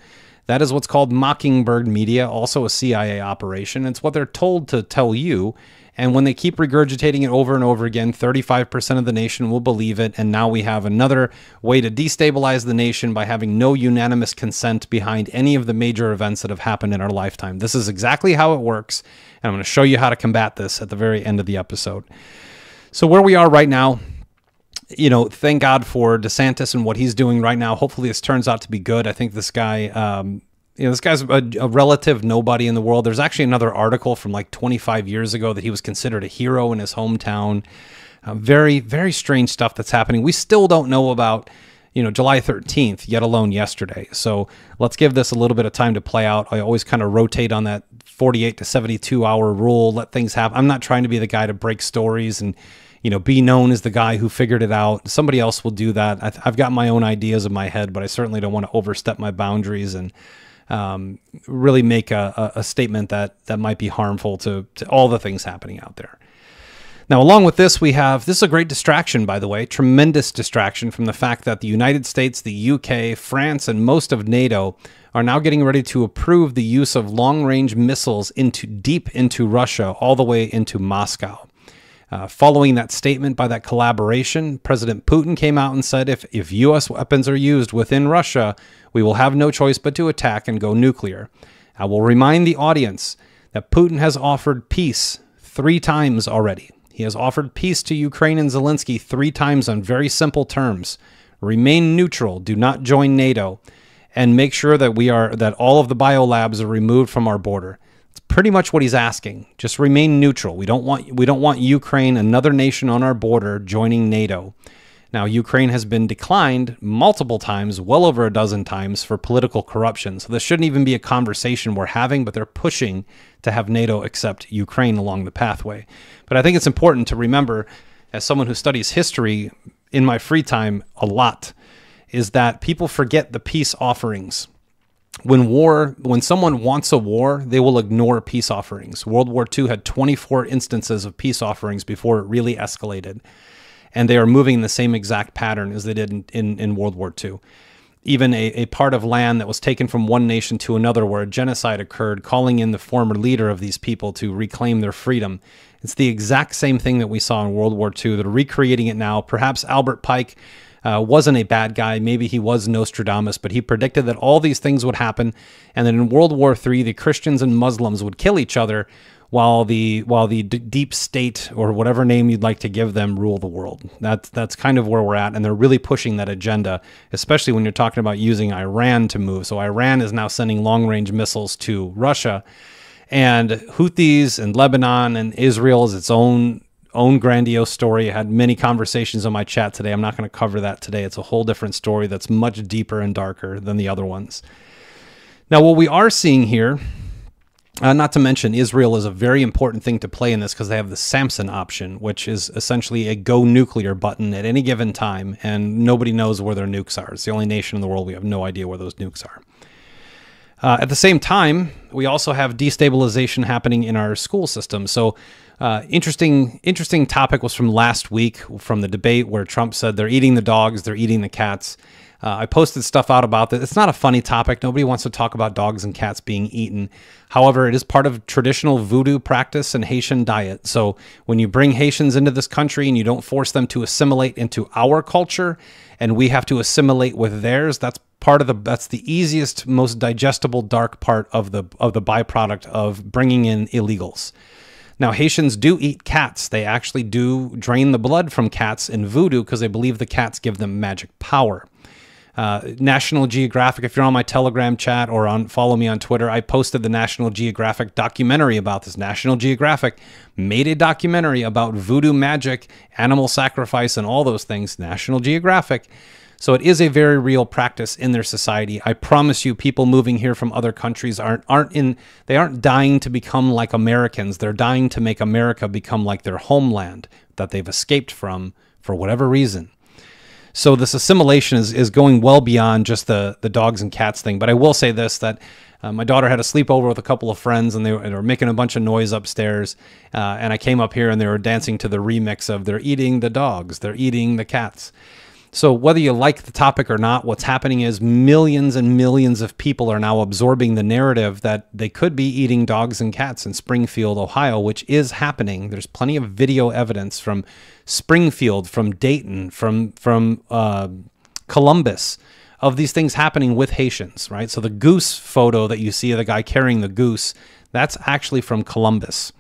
that is what's called mockingbird media, also a CIA operation. It's what they're told to tell you. And when they keep regurgitating it over and over again, 35% of the nation will believe it. And now we have another way to destabilize the nation by having no unanimous consent behind any of the major events that have happened in our lifetime. This is exactly how it works. And I'm going to show you how to combat this at the very end of the episode. So where we are right now, thank God for DeSantis and what he's doing right now. Hopefully this turns out to be good. I think this guy, this guy's a relative nobody in the world. There's actually another article from like 25 years ago that he was considered a hero in his hometown. Very, very strange stuff that's happening. We still don't know about, July 13th, yet alone yesterday. So let's give this a little bit of time to play out. I always kind of rotate on that 48 to 72 hour rule, let things happen. I'm not trying to be the guy to break stories and, be known as the guy who figured it out. Somebody else will do that. I've got my own ideas in my head, but I certainly don't want to overstep my boundaries and really make a statement that might be harmful to all the things happening out there. Now, along with this, this is a great distraction, by the way, tremendous distraction from the fact that the United States, the UK, France, and most of NATO are now getting ready to approve the use of long-range missiles deep into Russia, all the way into Moscow. Following that statement by that collaboration, President Putin came out and said, if U.S. weapons are used within Russia, we will have no choice but to attack and go nuclear. I will remind the audience that Putin has offered peace 3 times already. He has offered peace to Ukraine and Zelensky 3 times on very simple terms. Remain neutral, do not join NATO, and make sure that all of the biolabs are removed from our border. It's pretty much what he's asking. Just remain neutral. We don't want Ukraine, another nation on our border, joining NATO. Now, Ukraine has been declined multiple times, well over a dozen times, for political corruption. So this shouldn't even be a conversation we're having, but they're pushing to have NATO accept Ukraine along the pathway. But I think it's important to remember, as someone who studies history in my free time a lot, is that people forget the peace offerings. When someone wants a war, they will ignore peace offerings. World War II had 24 instances of peace offerings before it really escalated. And they are moving in the same exact pattern as they did in World War II. Even a part of land that was taken from one nation to another where a genocide occurred, calling in the former leader of these people to reclaim their freedom. It's the exact same thing that we saw in World War II. They're recreating it now. Perhaps Albert Pike wasn't a bad guy. Maybe he was Nostradamus, but he predicted that all these things would happen. And that in World War III, the Christians and Muslims would kill each other while the deep state, or whatever name you'd like to give them, rule the world. That's kind of where we're at, and they're really pushing that agenda, especially when you're talking about using Iran to move. So Iran is now sending long-range missiles to Russia, and Houthis and Lebanon and Israel is its own grandiose story. I had many conversations on my chat today. I'm not going to cover that today. It's a whole different story that's much deeper and darker than the other ones. Now, what we are seeing here, not to mention, Israel is a very important thing to play in this because they have the Samson option, which is essentially a go nuclear button at any given time, and nobody knows where their nukes are. It's the only nation in the world we have no idea where those nukes are. At the same time, we also have destabilization happening in our school system. So interesting topic was from last week, from the debate where Trump said they're eating the dogs, they're eating the cats. I posted stuff out about this. It's not a funny topic. Nobody wants to talk about dogs and cats being eaten. However, it is part of traditional voodoo practice and Haitian diet. So when you bring Haitians into this country and you don't force them to assimilate into our culture, and we have to assimilate with theirs, that's the easiest, most digestible dark part of the byproduct of bringing in illegals. Now, Haitians do eat cats. They actually do drain the blood from cats in voodoo because they believe the cats give them magic power. National Geographic, if you're on my Telegram chat or follow me on Twitter, I posted the National Geographic documentary about this. National Geographic made a documentary about voodoo magic, animal sacrifice, and all those things. National Geographic. So it is a very real practice in their society. I promise you, people moving here from other countries they aren't dying to become like Americans. They're dying to make America become like their homeland that they've escaped from for whatever reason. So this assimilation is going well beyond just the dogs and cats thing. But I will say this, that my daughter had a sleepover with a couple of friends, and they were making a bunch of noise upstairs. And I came up here, and they were dancing to the remix of "They're eating the dogs, they're eating the cats." So whether you like the topic or not, what's happening is millions and millions of people are now absorbing the narrative that they could be eating dogs and cats in Springfield, Ohio, which is happening. There's plenty of video evidence from Springfield, from Dayton, from Columbus, of these things happening with Haitians, right? So the goose photo that you see of the guy carrying the goose, that's actually from Columbus.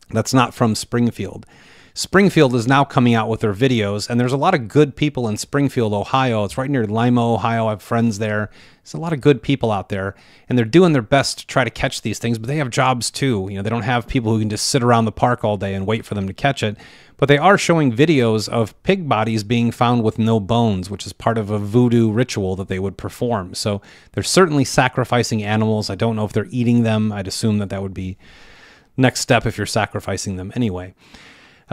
That's not from Springfield. Springfield is now coming out with their videos, and there's a lot of good people in Springfield, Ohio. It's right near Lima, Ohio. I have friends there. There's a lot of good people out there, and they're doing their best to try to catch these things, but they have jobs too. You know, they don't have people who can just sit around the park all day and wait for them to catch it, but they are showing videos of pig bodies being found with no bones, which is part of a voodoo ritual that they would perform. So they're certainly sacrificing animals. I don't know if they're eating them. I'd assume that would be next step if you're sacrificing them anyway.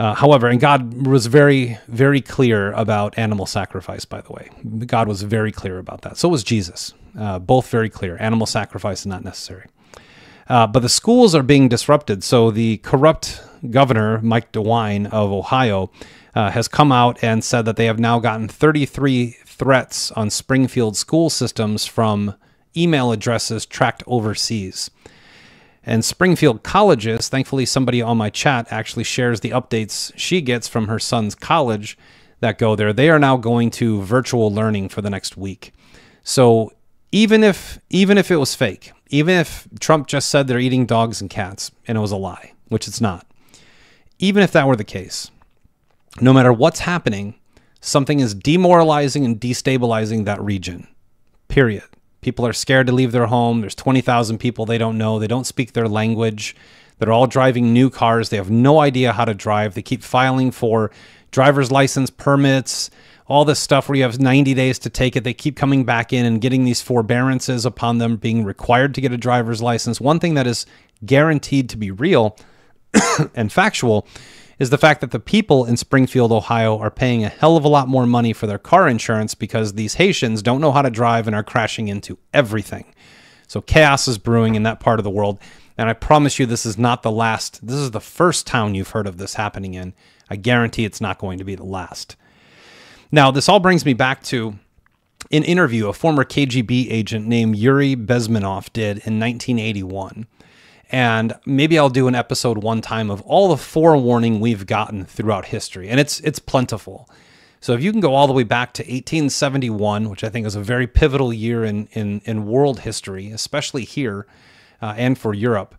However, and God was very, very clear about animal sacrifice, by the way. God was very clear about that. So was Jesus. Both very clear. Animal sacrifice is not necessary. But the schools are being disrupted. So the corrupt governor, Mike DeWine of Ohio, has come out and said that they have now gotten 33 threats on Springfield school systems from email addresses tracked overseas. And Springfield colleges, thankfully somebody on my chat actually shares the updates she gets from her son's college that go there. They are now going to virtual learning for the next week. So even if it was fake, even if Trump just said they're eating dogs and cats and it was a lie, which it's not, even if that were the case, no matter what's happening, something is demoralizing and destabilizing that region, period. People are scared to leave their home. There's 20,000 people they don't know. They don't speak their language. They're all driving new cars. They have no idea how to drive. They keep filing for driver's license permits, all this stuff where you have 90 days to take it. They keep coming back in and getting these forbearances upon them being required to get a driver's license. One thing that is guaranteed to be real and factual is the fact that the people in Springfield, Ohio are paying a hell of a lot more money for their car insurance because these Haitians don't know how to drive and are crashing into everything. So chaos is brewing in that part of the world. And I promise you, this is not the last. This is the first town you've heard of this happening in. I guarantee it's not going to be the last. Now, this all brings me back to an interview a former KGB agent named Yuri Bezmenov did in 1981. And maybe I'll do an episode one time of all the forewarning we've gotten throughout history. And it's plentiful. So if you can go all the way back to 1871, which I think is a very pivotal year in world history, especially here and for Europe.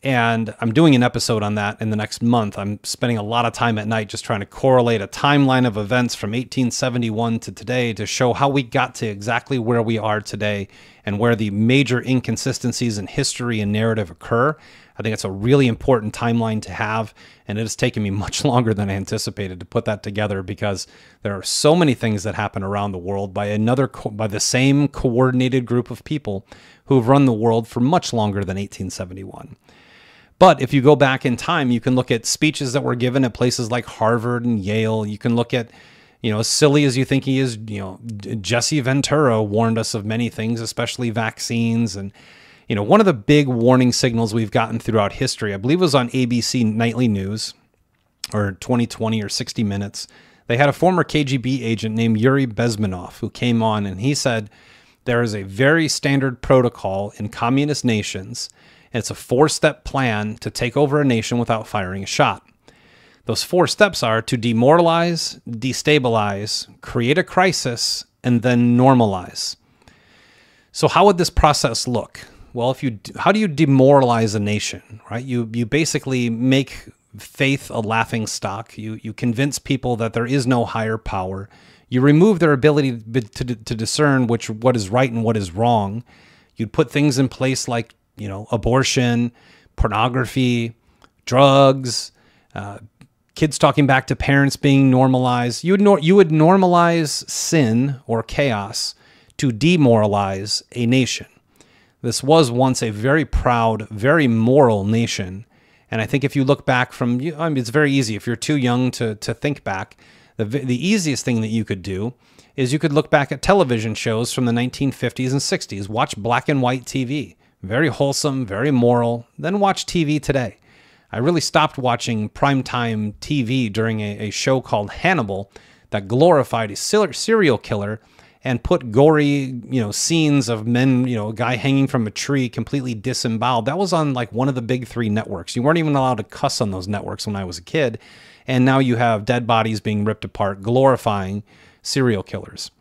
And I'm doing an episode on that in the next month. I'm spending a lot of time at night just trying to correlate a timeline of events from 1871 to today to show how we got to exactly where we are today and where the major inconsistencies in history and narrative occur. I think it's a really important timeline to have, and it has taken me much longer than I anticipated to put that together because there are so many things that happen around the world by the same coordinated group of people who have run the world for much longer than 1871. But if you go back in time, you can look at speeches that were given at places like Harvard and Yale. You can look at, as silly as you think he is, Jesse Ventura warned us of many things, especially vaccines. And, one of the big warning signals we've gotten throughout history, I believe it was on ABC Nightly News or 2020 or 60 Minutes. They had a former KGB agent named Yuri Bezmenov who came on and he said, there is a very standard protocol in communist nations. It's a 4-step plan to take over a nation without firing a shot. Those 4 steps are to demoralize, destabilize, create a crisis, and then normalize. So how would this process look? Well, how do you demoralize a nation, right? You basically make faith a laughing stock. You convince people that there is no higher power. You remove their ability to discern what is right and what is wrong. You'd put things in place like abortion, pornography, drugs, kids talking back to parents being normalized. You would normalize sin or chaos to demoralize a nation. This was once a very proud, very moral nation. And I think if you look back it's very easy. If you're too young to think back, the easiest thing that you could do is you could look back at television shows from the 1950s and 60s. Watch black and white TV. Very wholesome, very moral. Then watch TV today. I really stopped watching primetime TV during a show called Hannibal that glorified a serial killer and put gory, scenes of men, a guy hanging from a tree completely disemboweled. That was on like one of the big 3 networks. You weren't even allowed to cuss on those networks when I was a kid. And now you have dead bodies being ripped apart, glorifying serial killers.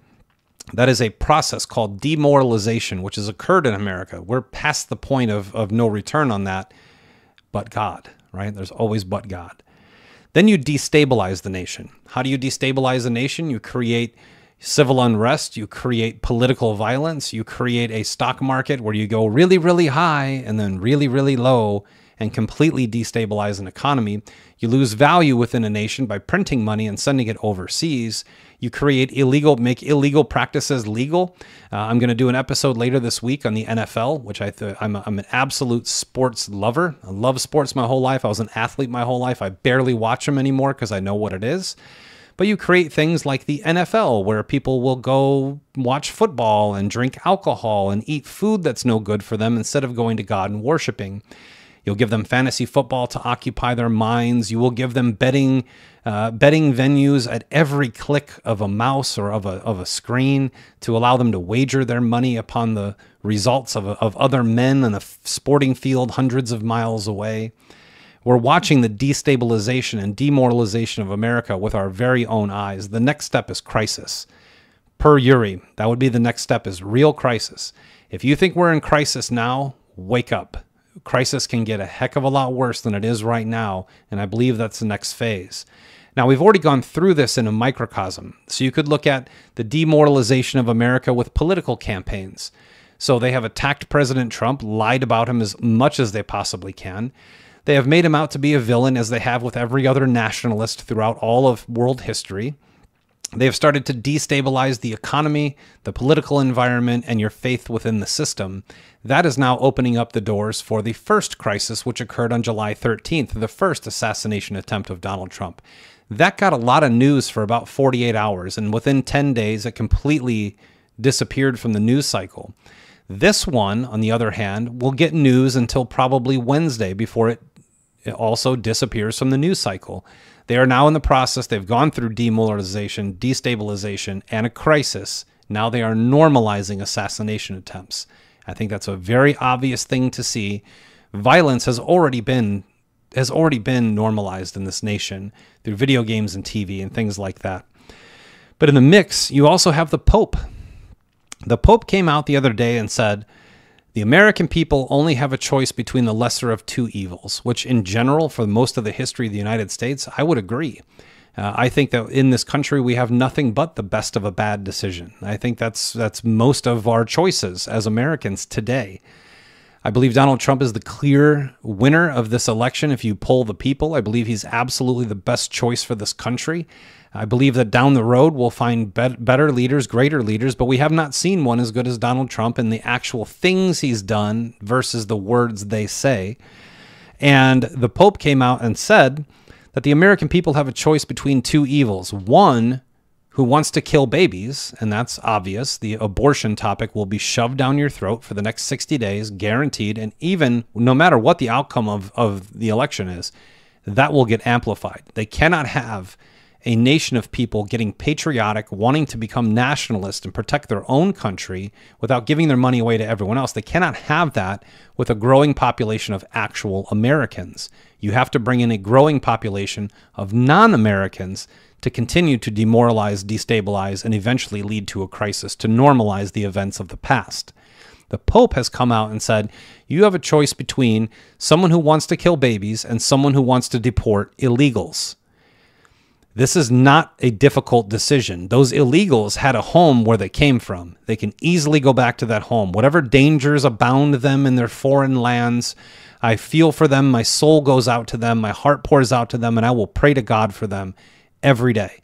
That is a process called demoralization, which has occurred in America. We're past the point of no return on that, but God, right? There's always but God. Then you destabilize the nation. How do you destabilize a nation? You create civil unrest, you create political violence, you create a stock market where you go really, really high and then really, really low and completely destabilize an economy. You lose value within a nation by printing money and sending it overseas. You make illegal practices legal. I'm going to do an episode later this week on the NFL, which I'm an absolute sports lover. I love sports my whole life. I was an athlete my whole life. I barely watch them anymore because I know what it is. But you create things like the NFL where people will go watch football and drink alcohol and eat food that's no good for them instead of going to God and worshiping. You'll give them fantasy football to occupy their minds. You will give them betting venues at every click of a mouse or of a screen to allow them to wager their money upon the results of other men in a sporting field hundreds of miles away. We're watching the destabilization and demoralization of America with our very own eyes. The next step is crisis. Per Yuri, that would be the next step, is real crisis. If you think we're in crisis now, wake up. Crisis can get a heck of a lot worse than it is right now, and I believe that's the next phase. Now, we've already gone through this in a microcosm. So you could look at the demoralization of America with political campaigns. So they have attacked President Trump, lied about him as much as they possibly can. They have made him out to be a villain, as they have with every other nationalist throughout all of world history. They have started to destabilize the economy, the political environment, and your faith within the system. That is now opening up the doors for the first crisis, which occurred on July 13th, the first assassination attempt of Donald Trump. That got a lot of news for about 48 hours, and within 10 days, it completely disappeared from the news cycle. This one, on the other hand, will get news until probably Wednesday before it also disappears from the news cycle. They are now in the process. They've gone through demoralization, destabilization, and a crisis. Now they are normalizing assassination attempts. I think that's a very obvious thing to see. Violence has already been normalized in this nation through video games and TV and things like that. But in the mix, you also have the Pope. The Pope came out the other day and said, the American people only have a choice between the lesser of two evils, which in general, for most of the history of the United States, I would agree. I think that in this country, we have nothing but the best of a bad decision. I think that's most of our choices as Americans today. I believe Donald Trump is the clear winner of this election. If you poll the people, I believe he's absolutely the best choice for this country. I believe that down the road, we'll find better leaders, greater leaders, but we have not seen one as good as Donald Trump in the actual things he's done versus the words they say. And the Pope came out and said that the American people have a choice between two evils. One, who wants to kill babies, and that's obvious. The abortion topic will be shoved down your throat for the next 60 days, guaranteed, and even no matter what the outcome of the election is, that will get amplified. They cannot have a nation of people getting patriotic, wanting to become nationalist and protect their own country without giving their money away to everyone else. They cannot have that with a growing population of actual Americans. You have to bring in a growing population of non-Americans to continue to demoralize, destabilize, and eventually lead to a crisis, to normalize the events of the past. The Pope has come out and said, you have a choice between someone who wants to kill babies and someone who wants to deport illegals. This is not a difficult decision. Those illegals had a home where they came from. They can easily go back to that home. Whatever dangers abound them in their foreign lands, I feel for them. My soul goes out to them. My heart pours out to them, and I will pray to God for them every day.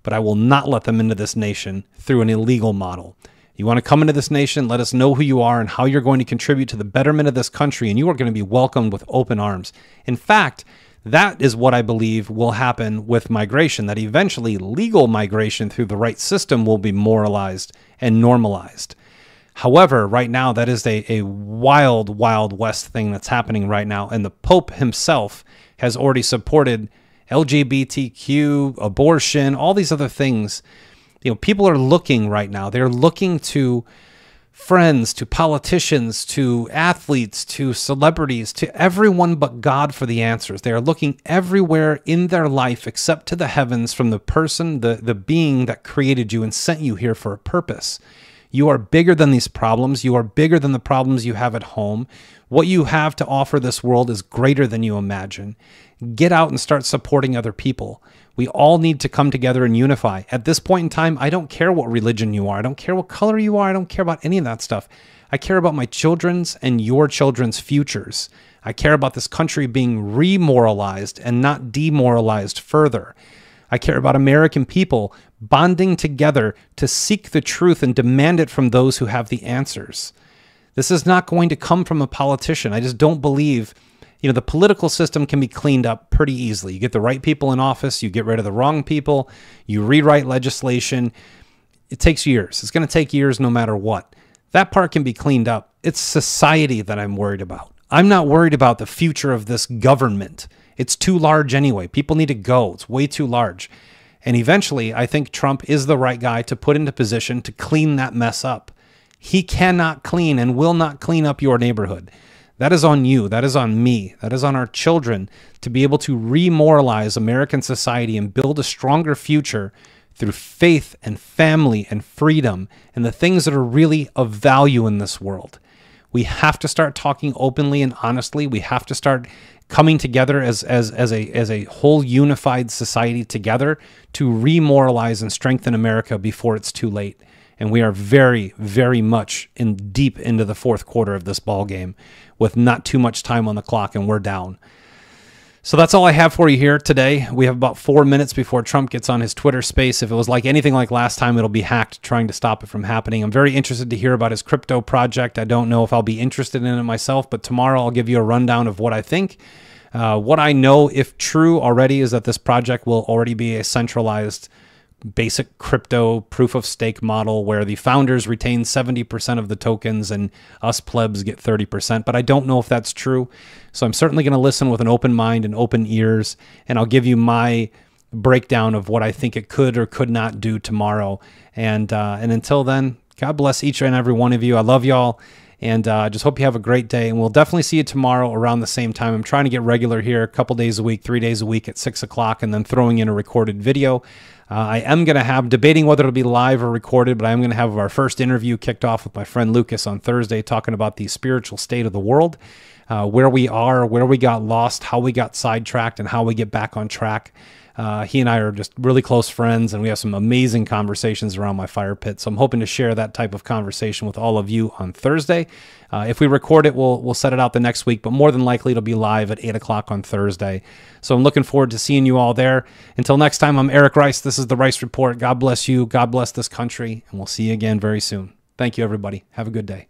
But I will not let them into this nation through an illegal model. You want to come into this nation, let us know who you are and how you're going to contribute to the betterment of this country, and you are going to be welcomed with open arms. In fact, that is what I believe will happen with migration, that eventually legal migration through the right system will be moralized and normalized. However, right now, that is a wild, wild west thing that's happening right now. And the Pope himself has already supported LGBTQ, abortion, all these other things. You know, people are looking right now. They're looking to friends, to politicians, to athletes, to celebrities, to everyone but God for the answers. They are looking everywhere in their life except to the heavens from the person, the being that created you and sent you here for a purpose. You are bigger than these problems. You are bigger than the problems you have at home. What you have to offer this world is greater than you imagine. Get out and start supporting other people. We all need to come together and unify. At this point in time, I don't care what religion you are. I don't care what color you are. I don't care about any of that stuff. I care about my children's and your children's futures. I care about this country being remoralized and not demoralized further. I care about American people bonding together to seek the truth and demand it from those who have the answers. This is not going to come from a politician. I just don't believe, the political system can be cleaned up pretty easily. You get the right people in office, you get rid of the wrong people, you rewrite legislation. It takes years. It's going to take years no matter what. That part can be cleaned up. It's society that I'm worried about. I'm not worried about the future of this government. It's too large anyway. People need to go. It's way too large. And eventually, I think Trump is the right guy to put into position to clean that mess up. He cannot clean and will not clean up your neighborhood. That is on you. That is on me. That is on our children to be able to remoralize American society and build a stronger future through faith and family and freedom and the things that are really of value in this world. We have to start talking openly and honestly. We have to start coming together as a whole unified society together to remoralize and strengthen America before it's too late. And we are very, very much deep into the fourth quarter of this ball game with not too much time on the clock, and we're down. So that's all I have for you here today. We have about 4 minutes before Trump gets on his Twitter space. If it was like anything like last time, it'll be hacked trying to stop it from happening. I'm very interested to hear about his crypto project. I don't know if I'll be interested in it myself, but tomorrow I'll give you a rundown of what I think. What I know, if true already, is that this project will already be a centralized basic crypto proof of stake model where the founders retain 70% of the tokens and us plebs get 30%. But I don't know if that's true. So I'm certainly going to listen with an open mind and open ears, and I'll give you my breakdown of what I think it could or could not do tomorrow. And until then, God bless each and every one of you. I love y'all. And I just hope you have a great day. And we'll definitely see you tomorrow around the same time. I'm trying to get regular here a couple days a week, 3 days a week at 6 o'clock, and then throwing in a recorded video. I am going to have, debating whether it'll be live or recorded, but I'm going to have our first interview kicked off with my friend Lucas on Thursday, talking about the spiritual state of the world, where we are, where we got lost, how we got sidetracked, and how we get back on track. He and I are just really close friends, and we have some amazing conversations around my fire pit. So I'm hoping to share that type of conversation with all of you on Thursday. If we record it, we'll set it out the next week, but more than likely it'll be live at 8 o'clock on Thursday. So I'm looking forward to seeing you all there. Until next time, I'm Eric Rice. This is The Rice Report. God bless you. God bless this country, and we'll see you again very soon. Thank you, everybody. Have a good day.